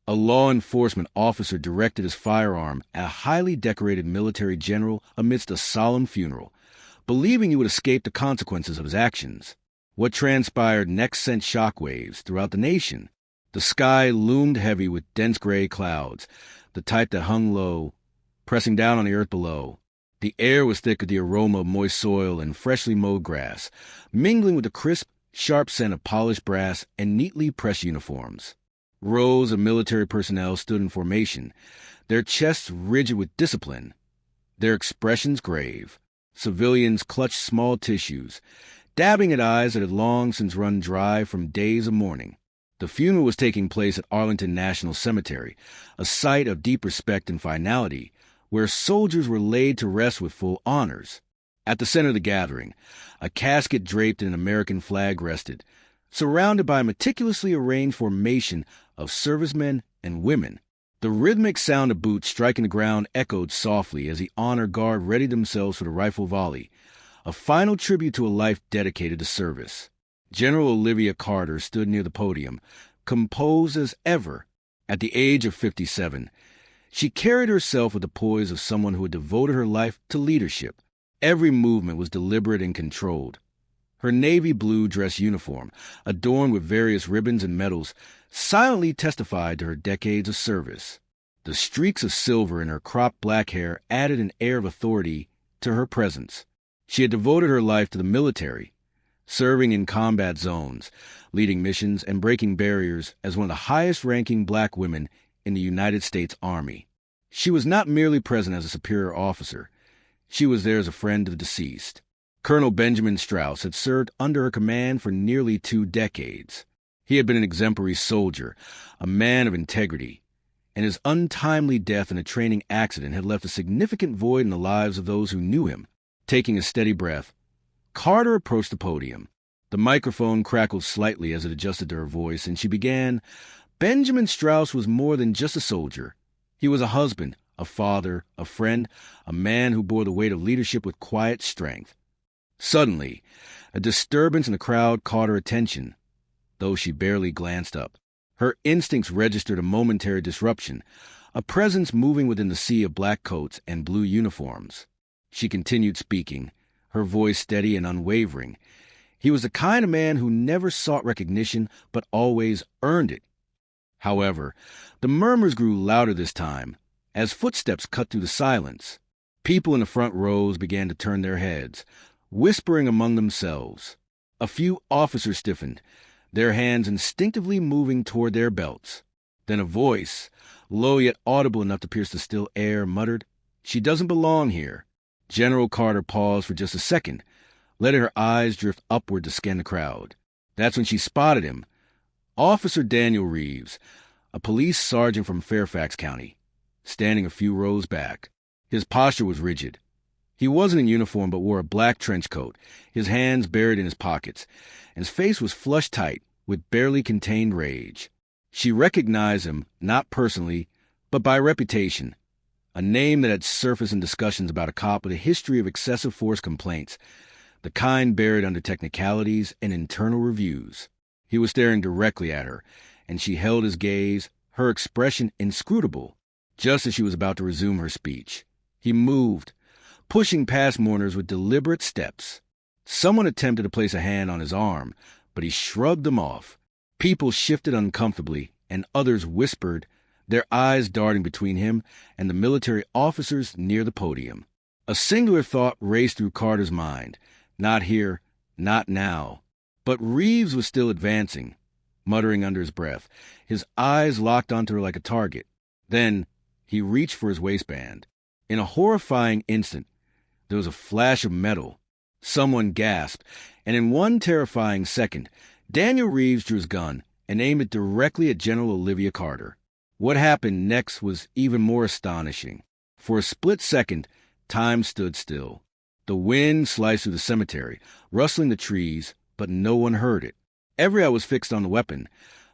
A law enforcement officer directed his firearm at a highly decorated military general amidst a solemn funeral, believing he would escape the consequences of his actions. What transpired next sent shockwaves throughout the nation. The sky loomed heavy with dense gray clouds, the type that hung low, pressing down on the earth below. The air was thick with the aroma of moist soil and freshly mowed grass, mingling with the crisp, sharp scent of polished brass and neatly pressed uniforms. Rows of military personnel stood in formation, their chests rigid with discipline, their expressions grave. Civilians clutched small tissues, dabbing at eyes that had long since run dry from days of mourning. The funeral was taking place at Arlington National Cemetery, a site of deep respect and finality, where soldiers were laid to rest with full honors. At the center of the gathering, a casket draped in an American flag rested, surrounded by a meticulously arranged formation of servicemen and women. The rhythmic sound of boots striking the ground echoed softly as the honor guard readied themselves for the rifle volley, a final tribute to a life dedicated to service. General Olivia Carter stood near the podium, composed as ever. At the age of 57, she carried herself with the poise of someone who had devoted her life to leadership. Every movement was deliberate and controlled. Her navy blue dress uniform, adorned with various ribbons and medals, silently testified to her decades of service. The streaks of silver in her cropped black hair added an air of authority to her presence. She had devoted her life to the military, serving in combat zones, leading missions, and breaking barriers as one of the highest-ranking black women in the United States Army. She was not merely present as a superior officer. She was there as a friend of the deceased. Colonel Benjamin Strauss had served under her command for nearly 2 decades. He had been an exemplary soldier, a man of integrity, and his untimely death in a training accident had left a significant void in the lives of those who knew him. Taking a steady breath, Carter approached the podium. The microphone crackled slightly as it adjusted to her voice, and she began, "Benjamin Strauss was more than just a soldier. He was a husband, a father, a friend, a man who bore the weight of leadership with quiet strength." Suddenly, a disturbance in the crowd caught her attention, though she barely glanced up. Her instincts registered a momentary disruption, a presence moving within the sea of black coats and blue uniforms. She continued speaking, her voice steady and unwavering. He was the kind of man who never sought recognition, but always earned it. However, the murmurs grew louder this time, as footsteps cut through the silence. People in the front rows began to turn their heads, whispering among themselves. A few officers stiffened, their hands instinctively moving toward their belts. Then a voice, low yet audible enough to pierce the still air, muttered, "She doesn't belong here." General Carter paused for just a second, letting her eyes drift upward to scan the crowd. That's when she spotted him. Officer Daniel Reeves, a police sergeant from Fairfax County, standing a few rows back. His posture was rigid. He wasn't in uniform but wore a black trench coat, his hands buried in his pockets, and his face was flushed tight with barely contained rage. She recognized him, not personally, but by reputation, a name that had surfaced in discussions about a cop with a history of excessive force complaints, the kind buried under technicalities and internal reviews. He was staring directly at her, and she held his gaze, her expression inscrutable, just as she was about to resume her speech. He moved, pushing past mourners with deliberate steps. Someone attempted to place a hand on his arm, but he shrugged them off. People shifted uncomfortably, and others whispered, their eyes darting between him and the military officers near the podium. A singular thought raced through Carter's mind. Not here, not now. But Reeves was still advancing, muttering under his breath, his eyes locked onto her like a target. Then he reached for his waistband. In a horrifying instant, there was a flash of metal. Someone gasped, and in one terrifying second, Daniel Reeves drew his gun and aimed it directly at General Olivia Carter. What happened next was even more astonishing. For a split second, time stood still. The wind sliced through the cemetery, rustling the trees, but no one heard it. Every eye was fixed on the weapon,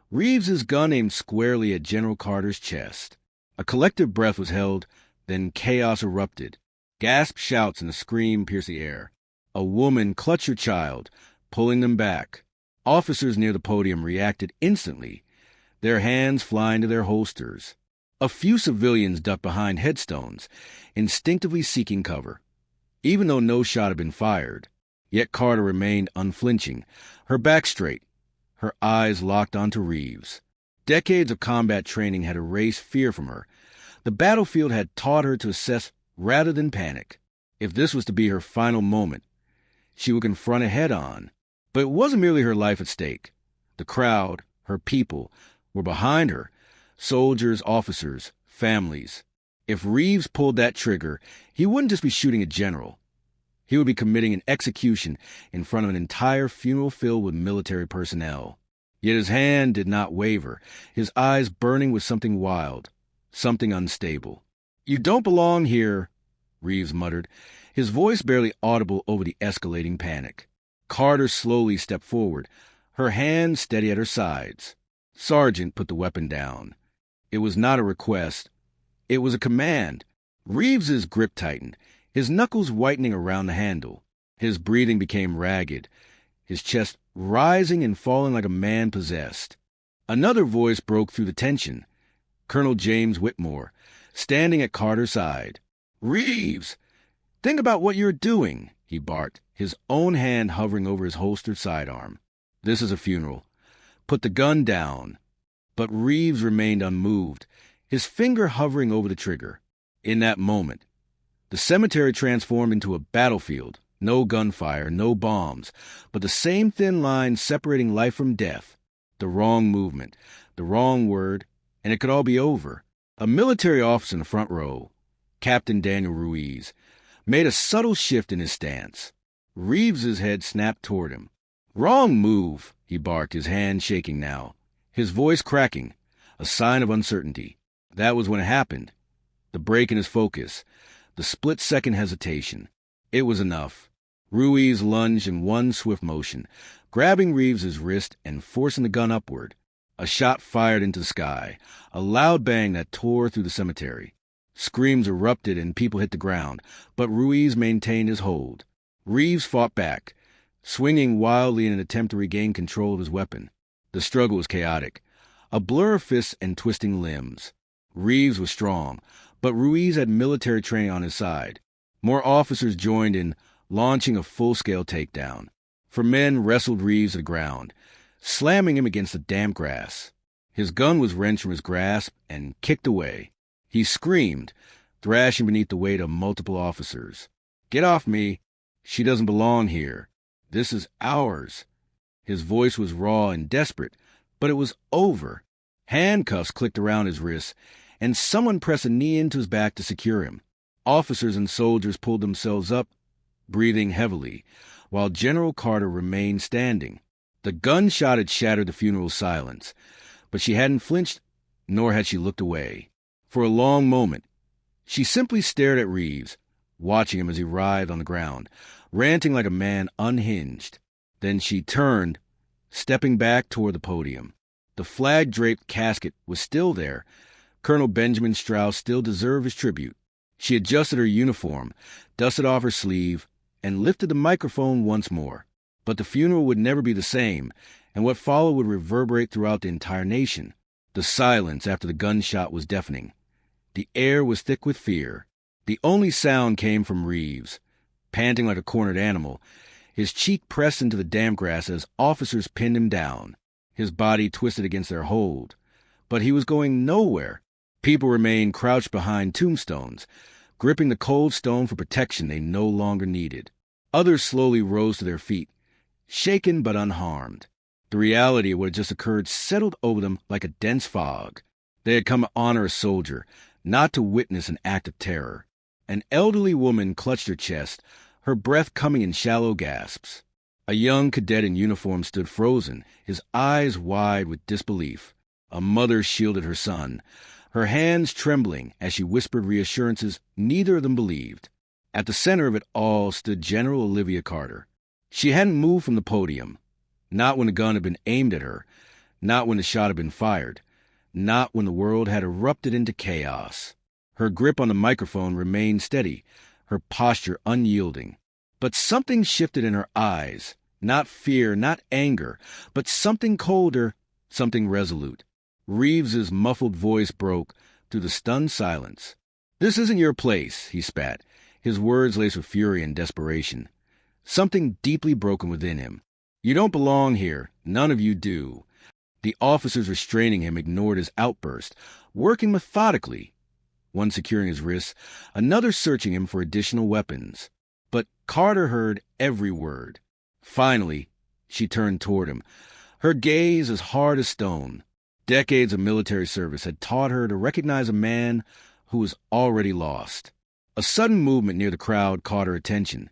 Reeves's gun aimed squarely at General Carter's chest. A collective breath was held, then chaos erupted. Gasped shouts and a scream pierced the air. A woman clutched her child, pulling them back. Officers near the podium reacted instantly. their hands flying to their holsters. A few civilians ducked behind headstones, instinctively seeking cover. Even though no shot had been fired, yet Carter remained unflinching, her back straight, her eyes locked onto Reeves. Decades of combat training had erased fear from her. The battlefield had taught her to assess rather than panic. If this was to be her final moment, she would confront it head-on. But it wasn't merely her life at stake. The crowd, her people, were behind her. Soldiers, officers, families. If Reeves pulled that trigger, he wouldn't just be shooting a general. He would be committing an execution in front of an entire funeral filled with military personnel. Yet his hand did not waver, his eyes burning with something wild, something unstable. "You don't belong here," Reeves muttered, his voice barely audible over the escalating panic. Carter slowly stepped forward, her hands steady at her sides. Sergeant put the weapon down. It was not a request. It was a command. Reeves's grip tightened, his knuckles whitening around the handle. His breathing became ragged, his chest rising and falling like a man possessed. Another voice broke through the tension. Colonel James Whitmore, standing at Carter's side. "Reeves, think about what you're doing," he barked, his own hand hovering over his holstered sidearm. "This is a funeral. Put the gun down." But Reeves remained unmoved, his finger hovering over the trigger. In that moment, the cemetery transformed into a battlefield. No gunfire, no bombs, but the same thin line separating life from death. The wrong movement, the wrong word, and it could all be over. A military officer in the front row, Captain Daniel Ruiz, made a subtle shift in his stance. Reeves's head snapped toward him. "Wrong move," he barked, his hand shaking now, his voice cracking, a sign of uncertainty. That was when it happened. The break in his focus, the split-second hesitation. It was enough. Ruiz lunged in one swift motion, grabbing Reeves's wrist and forcing the gun upward. A shot fired into the sky, a loud bang that tore through the cemetery. Screams erupted and people hit the ground, but Ruiz maintained his hold. Reeves fought back, swinging wildly in an attempt to regain control of his weapon. The struggle was chaotic, a blur of fists and twisting limbs. Reeves was strong, but Ruiz had military training on his side. More officers joined in, launching a full-scale takedown. 4 men wrestled Reeves to the ground, slamming him against the damp grass. His gun was wrenched from his grasp and kicked away. He screamed, thrashing beneath the weight of multiple officers. "Get off me! She doesn't belong here. This is ours." His voice was raw and desperate, but it was over. Handcuffs clicked around his wrists, and someone pressed a knee into his back to secure him. Officers and soldiers pulled themselves up, breathing heavily, while General Carter remained standing. The gunshot had shattered the funeral silence, but she hadn't flinched, nor had she looked away. For a long moment, she simply stared at Reeves, watching him as he writhed on the ground, ranting like a man unhinged. Then she turned, stepping back toward the podium. The flag-draped casket was still there. Colonel Benjamin Strauss still deserved his tribute. She adjusted her uniform, dusted off her sleeve, and lifted the microphone once more. But the funeral would never be the same, and what followed would reverberate throughout the entire nation. The silence after the gunshot was deafening. The air was thick with fear. The only sound came from Reeves, panting like a cornered animal, his cheek pressed into the damp grass as officers pinned him down, his body twisted against their hold. But he was going nowhere. People remained crouched behind tombstones, gripping the cold stone for protection they no longer needed. Others slowly rose to their feet, shaken but unharmed. The reality of what had just occurred settled over them like a dense fog. They had come to honor a soldier, not to witness an act of terror. An elderly woman clutched her chest, her breath coming in shallow gasps. A young cadet in uniform stood frozen, his eyes wide with disbelief. A mother shielded her son, her hands trembling as she whispered reassurances neither of them believed. At the center of it all stood General Olivia Carter. She hadn't moved from the podium, not when the gun had been aimed at her, not when the shot had been fired, not when the world had erupted into chaos. Her grip on the microphone remained steady, her posture unyielding. But something shifted in her eyes, not fear, not anger, but something colder, something resolute. Reeves's muffled voice broke through the stunned silence. "This isn't your place," he spat, his words laced with fury and desperation. Something deeply broken within him. "You don't belong here. None of you do." The officers restraining him ignored his outburst, working methodically, one securing his wrists, another searching him for additional weapons. But Carter heard every word. Finally, she turned toward him, her gaze as hard as stone. Decades of military service had taught her to recognize a man who was already lost. A sudden movement near the crowd caught her attention.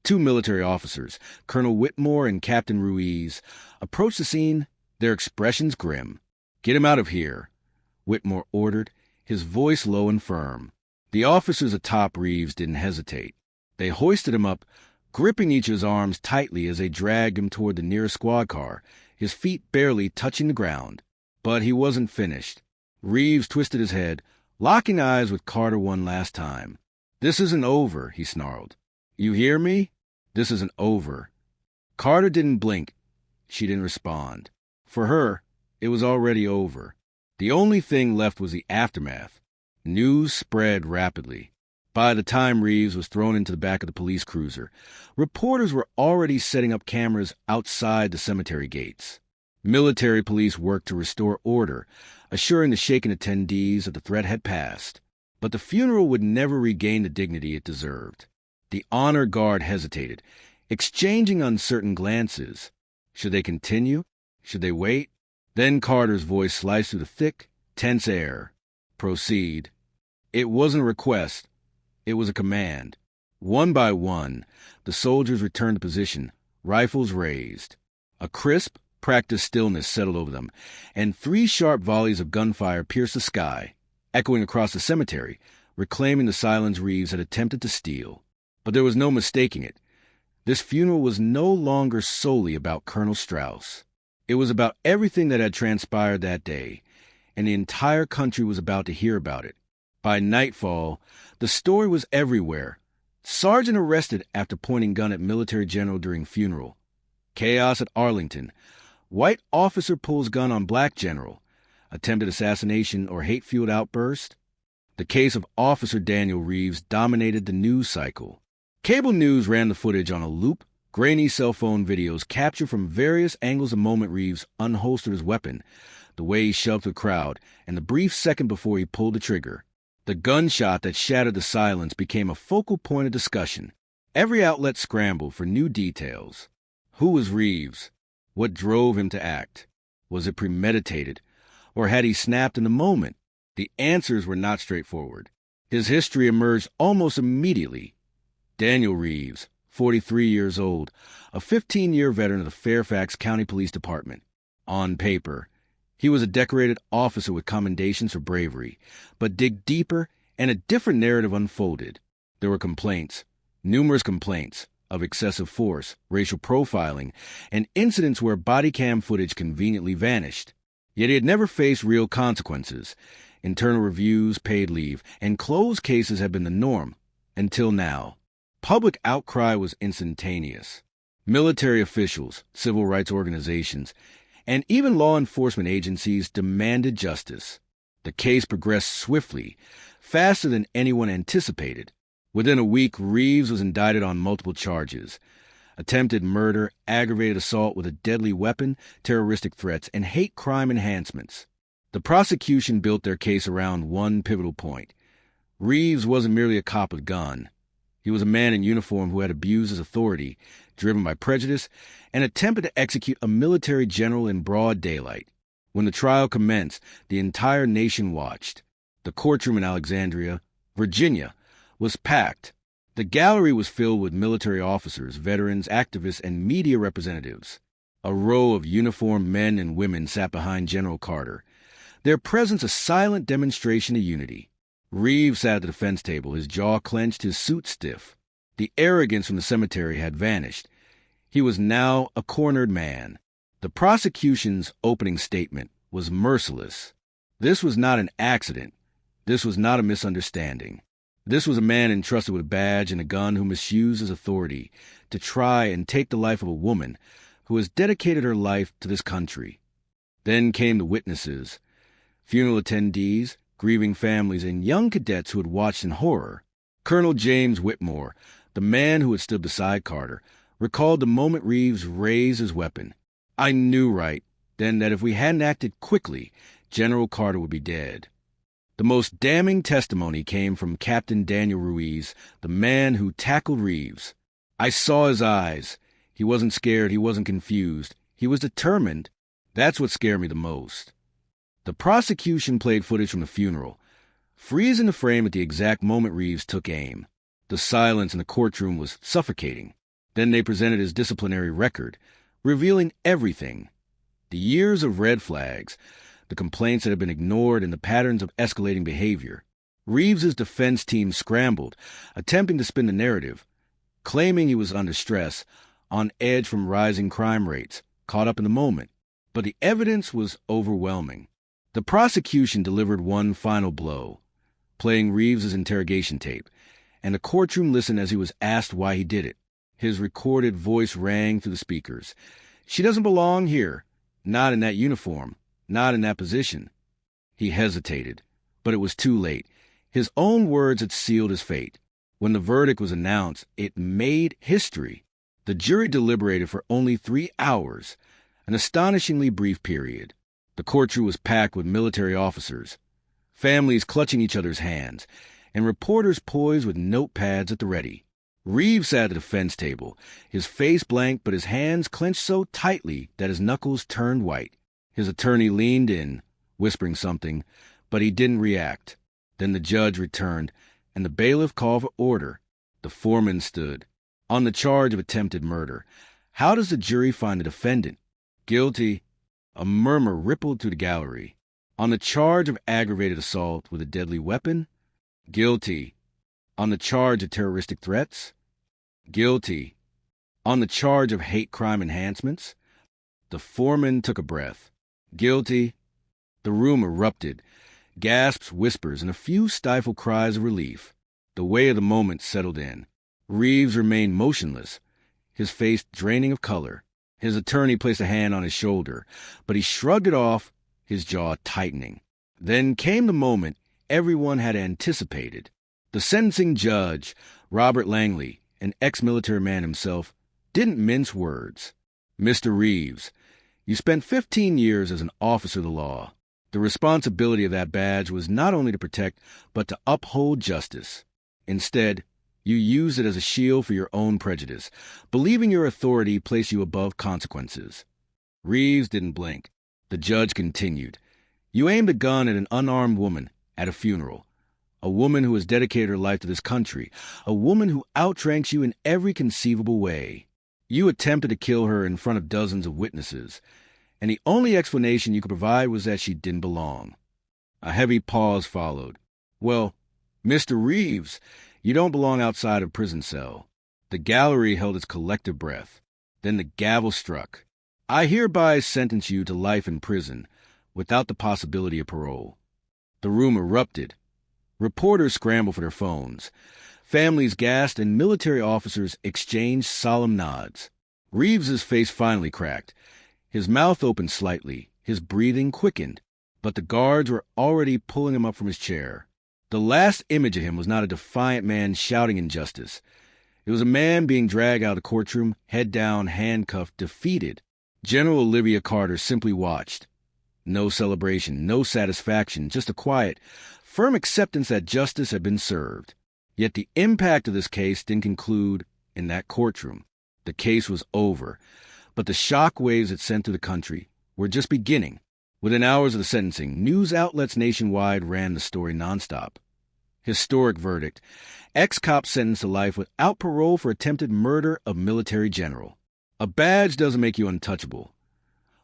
Two military officers, Colonel Whitmore and Captain Ruiz, approached the scene, their expressions grim. "Get him out of here," Whitmore ordered, his voice low and firm. The officers atop Reeves didn't hesitate. They hoisted him up, gripping each of his arms tightly as they dragged him toward the nearest squad car, his feet barely touching the ground. But he wasn't finished. Reeves twisted his head, locking eyes with Carter one last time. "This isn't over," he snarled. "You hear me? This isn't over." Carter didn't blink. She didn't respond. For her, it was already over. The only thing left was the aftermath. News spread rapidly. By the time Reeves was thrown into the back of the police cruiser, reporters were already setting up cameras outside the cemetery gates. Military police worked to restore order, assuring the shaken attendees that the threat had passed. But the funeral would never regain the dignity it deserved. The honor guard hesitated, exchanging uncertain glances. Should they continue? Should they wait? Then Carter's voice sliced through the thick, tense air. "Proceed." It wasn't a request. It was a command. One by one, the soldiers returned to position, rifles raised. A crisp, practiced stillness settled over them, and 3 sharp volleys of gunfire pierced the sky, echoing across the cemetery, reclaiming the silence Reeves had attempted to steal. But there was no mistaking it. This funeral was no longer solely about Colonel Strauss. It was about everything that had transpired that day, and the entire country was about to hear about it. By nightfall, the story was everywhere. Sergeant arrested after pointing gun at military general during funeral. Chaos at Arlington. White officer pulls gun on black general. Attempted assassination or hate-fueled outburst. The case of Officer Daniel Reeves dominated the news cycle. Cable news ran the footage on a loop, grainy cell phone videos captured from various angles the moment Reeves unholstered his weapon, the way he shoved the crowd, and the brief second before he pulled the trigger. The gunshot that shattered the silence became a focal point of discussion. Every outlet scrambled for new details. Who was Reeves? What drove him to act? Was it premeditated? Or had he snapped in the moment? The answers were not straightforward. His history emerged almost immediately. Daniel Reeves, 43 years old, a 15-year veteran of the Fairfax County Police Department. On paper, he was a decorated officer with commendations for bravery, but dig deeper and a different narrative unfolded. There were complaints, numerous complaints, of excessive force, racial profiling, and incidents where body cam footage conveniently vanished. Yet he had never faced real consequences. Internal reviews, paid leave, and closed cases had been the norm, until now. Public outcry was instantaneous. Military officials, civil rights organizations, and even law enforcement agencies demanded justice. The case progressed swiftly, faster than anyone anticipated. Within a week, Reeves was indicted on multiple charges: attempted murder, aggravated assault with a deadly weapon, terroristic threats, and hate crime enhancements. The prosecution built their case around one pivotal point. Reeves wasn't merely a cop with a gun. He was a man in uniform who had abused his authority, driven by prejudice, and attempted to execute a military general in broad daylight. When the trial commenced, the entire nation watched. The courtroom in Alexandria, Virginia, was packed. The gallery was filled with military officers, veterans, activists, and media representatives. A row of uniformed men and women sat behind General Carter, their presence a silent demonstration of unity. Reeves sat at the defense table, his jaw clenched, his suit stiff. The arrogance from the cemetery had vanished. He was now a cornered man. The prosecution's opening statement was merciless. This was not an accident. This was not a misunderstanding. This was a man entrusted with a badge and a gun who misused his authority to try and take the life of a woman who has dedicated her life to this country. Then came the witnesses. Funeral attendees, grieving families, and young cadets who had watched in horror. Colonel James Whitmore, the man who had stood beside Carter, recalled the moment Reeves raised his weapon. "I knew right then that if we hadn't acted quickly, General Carter would be dead." The most damning testimony came from Captain Daniel Ruiz, the man who tackled Reeves. "I saw his eyes. He wasn't scared, he wasn't confused. He was determined. That's what scared me the most." The prosecution played footage from the funeral, freezing the frame at the exact moment Reeves took aim. The silence in the courtroom was suffocating. Then they presented his disciplinary record, revealing everything. The years of red flags, the complaints that had been ignored, and the patterns of escalating behavior. Reeves's defense team scrambled, attempting to spin the narrative, claiming he was under stress, on edge from rising crime rates, caught up in the moment. But the evidence was overwhelming. The prosecution delivered one final blow, playing Reeves's interrogation tape, and the courtroom listened as he was asked why he did it. His recorded voice rang through the speakers. "She doesn't belong here. Not in that uniform. Not in that position." He hesitated, but it was too late. His own words had sealed his fate. When the verdict was announced, it made history. The jury deliberated for only 3 hours, an astonishingly brief period. The courtroom was packed with military officers, families clutching each other's hands, and reporters poised with notepads at the ready. Reeves sat at the defense table, his face blank but his hands clenched so tightly that his knuckles turned white. His attorney leaned in, whispering something, but he didn't react. Then the judge returned, and the bailiff called for order. The foreman stood. "On the charge of attempted murder, how does the jury find the defendant?" "Guilty." A murmur rippled through the gallery. "On the charge of aggravated assault with a deadly weapon?" "Guilty." "On the charge of terroristic threats?" "Guilty." "On the charge of hate crime enhancements?" The foreman took a breath. "Guilty." The room erupted. Gasps, whispers, and a few stifled cries of relief. The weight of the moment settled in. Reeves remained motionless, his face draining of color. His attorney placed a hand on his shoulder, but he shrugged it off, his jaw tightening. Then came the moment everyone had anticipated. The sentencing judge, Robert Langley, an ex-military man himself, didn't mince words. "Mr. Reeves, you spent 15 years as an officer of the law. The responsibility of that badge was not only to protect, but to uphold justice. Instead, you used it as a shield for your own prejudice, believing your authority placed you above consequences." Reeves didn't blink. The judge continued. "You aimed a gun at an unarmed woman at a funeral. A woman who has dedicated her life to this country, a woman who outranks you in every conceivable way. You attempted to kill her in front of dozens of witnesses, and the only explanation you could provide was that she didn't belong." A heavy pause followed. "Well, Mr. Reeves, you don't belong outside a prison cell." The gallery held its collective breath. Then the gavel struck. "I hereby sentence you to life in prison, without the possibility of parole." The room erupted. Reporters scrambled for their phones. Families gasped, and military officers exchanged solemn nods. Reeves's face finally cracked. His mouth opened slightly, his breathing quickened, but the guards were already pulling him up from his chair. The last image of him was not a defiant man shouting injustice. It was a man being dragged out of the courtroom, head down, handcuffed, defeated. General Olivia Carter simply watched. No celebration, no satisfaction, just a quiet, firm acceptance that justice had been served. Yet the impact of this case didn't conclude in that courtroom. The case was over, but the shockwaves it sent through the country were just beginning. Within hours of the sentencing, news outlets nationwide ran the story nonstop. Historic verdict. Ex-cop sentenced to life without parole for attempted murder of military general. A badge doesn't make you untouchable.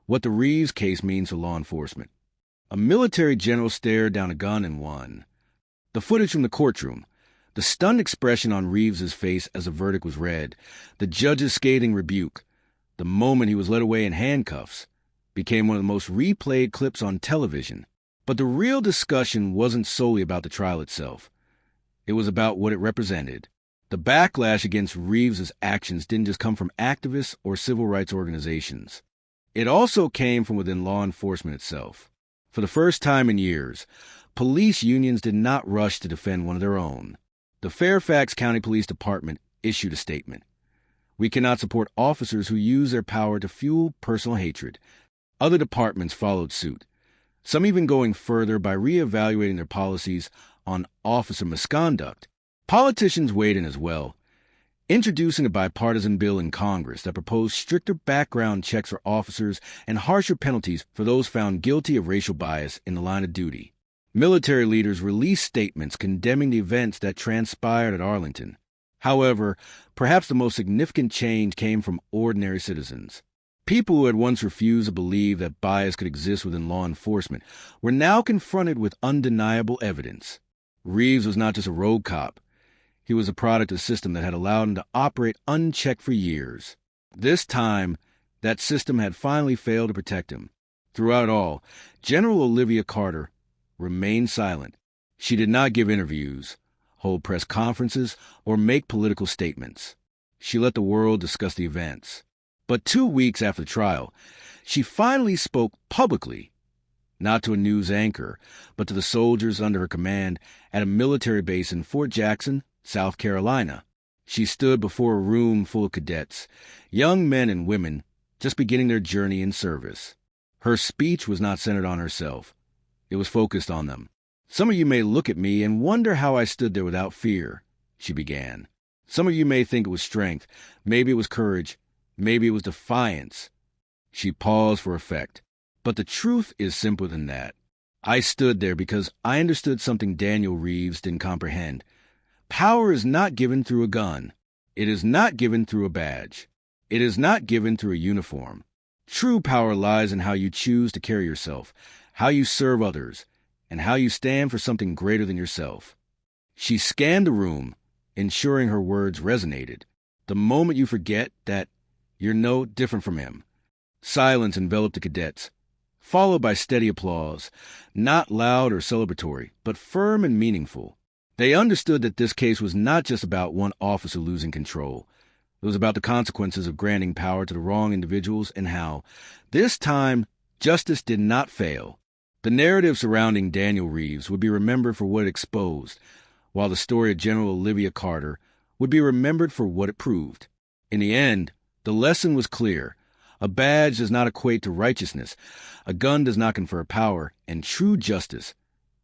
What the Reeves case means for law enforcement. A military general stared down a gun and won. The footage from the courtroom, the stunned expression on Reeves's face as the verdict was read, the judge's scathing rebuke, the moment he was led away in handcuffs, became one of the most replayed clips on television. But the real discussion wasn't solely about the trial itself. It was about what it represented. The backlash against Reeves's actions didn't just come from activists or civil rights organizations. It also came from within law enforcement itself. For the first time in years, police unions did not rush to defend one of their own. The Fairfax County Police Department issued a statement. We cannot support officers who use their power to fuel personal hatred. Other departments followed suit, some even going further by reevaluating their policies on officer misconduct. Politicians weighed in as well, introducing a bipartisan bill in Congress that proposed stricter background checks for officers and harsher penalties for those found guilty of racial bias in the line of duty. Military leaders released statements condemning the events that transpired at Arlington. However, perhaps the most significant change came from ordinary citizens. People who had once refused to believe that bias could exist within law enforcement were now confronted with undeniable evidence. Reeves was not just a road cop. He was a product of a system that had allowed him to operate unchecked for years. This time, that system had finally failed to protect him. Throughout it all, General Olivia Carter remained silent. She did not give interviews, hold press conferences, or make political statements. She let the world discuss the events. But 2 weeks after the trial, she finally spoke publicly, not to a news anchor, but to the soldiers under her command at a military base in Fort Jackson, South Carolina. She stood before a room full of cadets, young men and women just beginning their journey in service. Her speech was not centered on herself. It was focused on them. Some of you may look at me and wonder how I stood there without fear, she began. Some of you may think it was strength. Maybe it was courage. Maybe it was defiance. She paused for effect. But the truth is simpler than that. I stood there because I understood something Daniel Reeves didn't comprehend. Power is not given through a gun. It is not given through a badge. It is not given through a uniform. True power lies in how you choose to carry yourself, how you serve others, and how you stand for something greater than yourself. She scanned the room, ensuring her words resonated. The moment you forget that you're no different from him. Silence enveloped the cadets, followed by steady applause, not loud or celebratory, but firm and meaningful. They understood that this case was not just about one officer losing control. It was about the consequences of granting power to the wrong individuals and how, this time, justice did not fail. The narrative surrounding Daniel Reeves would be remembered for what it exposed, while the story of General Olivia Carter would be remembered for what it proved. In the end, the lesson was clear. A badge does not equate to righteousness. A gun does not confer power, and true justice,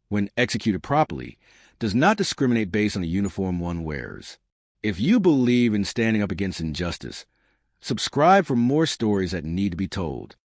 when executed properly, does not discriminate based on the uniform one wears. If you believe in standing up against injustice, subscribe for more stories that need to be told.